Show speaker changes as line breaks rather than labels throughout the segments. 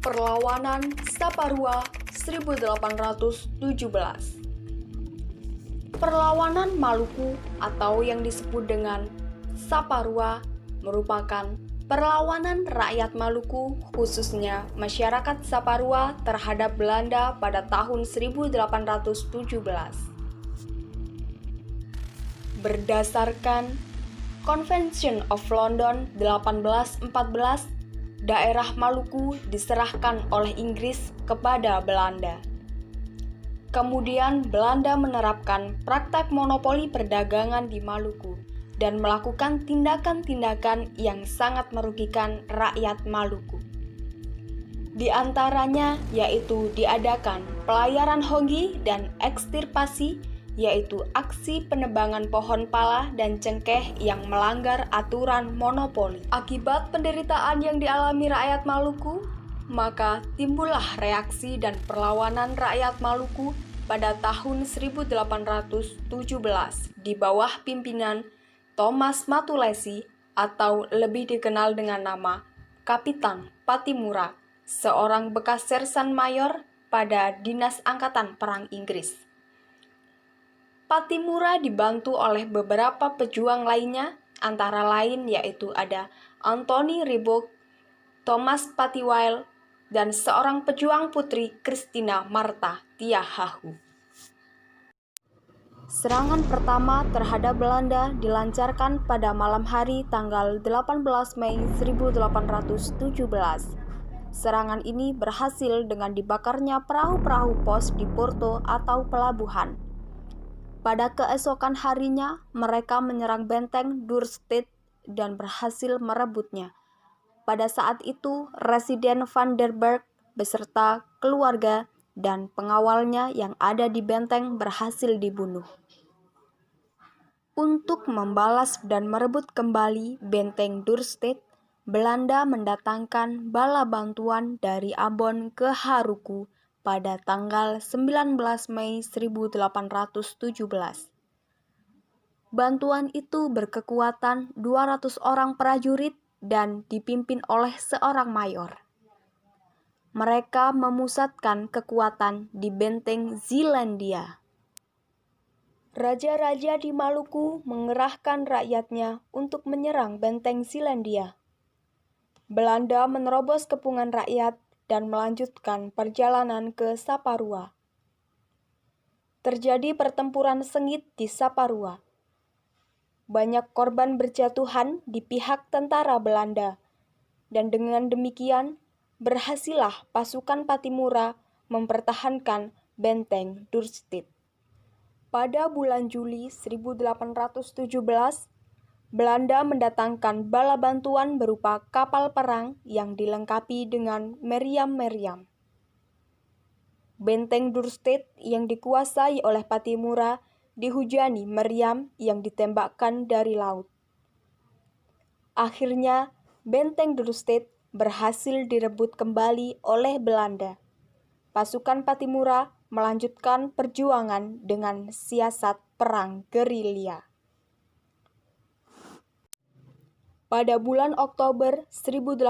Perlawanan Saparua 1817. Perlawanan Maluku atau yang disebut dengan Saparua merupakan perlawanan rakyat Maluku, khususnya masyarakat Saparua terhadap Belanda pada tahun 1817. Berdasarkan Convention of London 1814, daerah Maluku diserahkan oleh Inggris kepada Belanda. Kemudian Belanda menerapkan praktek monopoli perdagangan di Maluku dan melakukan tindakan-tindakan yang sangat merugikan rakyat Maluku. Di antaranya yaitu diadakan pelayaran Hongi dan ekstirpasi, yaitu aksi penebangan pohon pala dan cengkeh yang melanggar aturan monopoli. Akibat penderitaan yang dialami rakyat Maluku, maka timbullah reaksi dan perlawanan rakyat Maluku pada tahun 1817 di bawah pimpinan Thomas Matulesi atau lebih dikenal dengan nama Kapitan Patimura, seorang bekas sersan mayor pada Dinas Angkatan Perang Inggris. Patimura dibantu oleh beberapa pejuang lainnya, antara lain yaitu ada Anthony Ribot, Thomas Patiwile, dan seorang pejuang putri Christina Martha Tiahahu. Serangan pertama terhadap Belanda dilancarkan pada malam hari tanggal 18 Mei 1817. Serangan ini berhasil dengan dibakarnya perahu-perahu pos di Porto atau pelabuhan. Pada keesokan harinya, mereka menyerang benteng Dorset dan berhasil merebutnya. Pada saat itu, Residen van der Berg beserta keluarga dan pengawalnya yang ada di benteng berhasil dibunuh. Untuk membalas dan merebut kembali benteng Dorset, Belanda mendatangkan bala bantuan dari Ambon ke Haruku pada tanggal 19 Mei 1817. Bantuan itu berkekuatan 200 orang prajurit dan dipimpin oleh seorang mayor. Mereka memusatkan kekuatan di benteng Zeelandia. Raja-raja di Maluku mengerahkan rakyatnya untuk menyerang benteng Zeelandia. Belanda menerobos kepungan rakyat dan melanjutkan perjalanan ke Saparua. Terjadi pertempuran sengit di Saparua. Banyak korban berjatuhan di pihak tentara Belanda, dan dengan demikian berhasillah pasukan Patimura mempertahankan benteng Dorset. Pada bulan Juli 1817, Belanda mendatangkan bala bantuan berupa kapal perang yang dilengkapi dengan meriam-meriam. Benteng Dorset yang dikuasai oleh Patimura dihujani meriam yang ditembakkan dari laut. Akhirnya, benteng Dorset berhasil direbut kembali oleh Belanda. Pasukan Patimura melanjutkan perjuangan dengan siasat perang gerilya. Pada bulan Oktober 1817,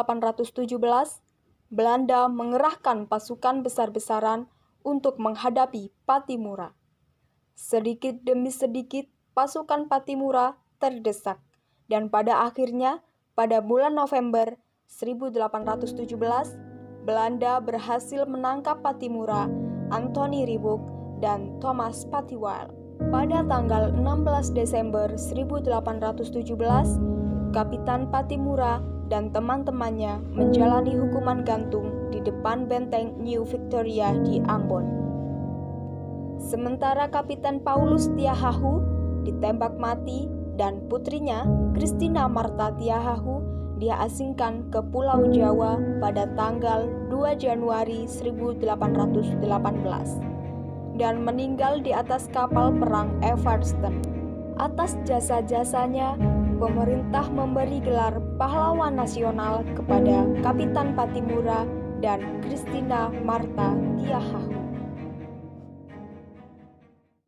Belanda mengerahkan pasukan besar-besaran untuk menghadapi Patimura. Sedikit demi sedikit, pasukan Patimura terdesak, dan pada akhirnya, pada bulan November 1817, Belanda berhasil menangkap Patimura, Anthony Ribot, dan Thomas Patiwile. Pada tanggal 16 Desember 1817, Kapitan Patimura dan teman-temannya menjalani hukuman gantung di depan benteng New Victoria di Ambon. Sementara Kapitan Paulus Tiahahu ditembak mati dan putrinya Christina Martha Tiahahu diasingkan ke Pulau Jawa pada tanggal 2 Januari 1818 dan meninggal di atas kapal perang Everston. Atas jasa-jasanya, pemerintah memberi gelar pahlawan nasional kepada Kapitan Patimura dan Christina Martha Tiahahu.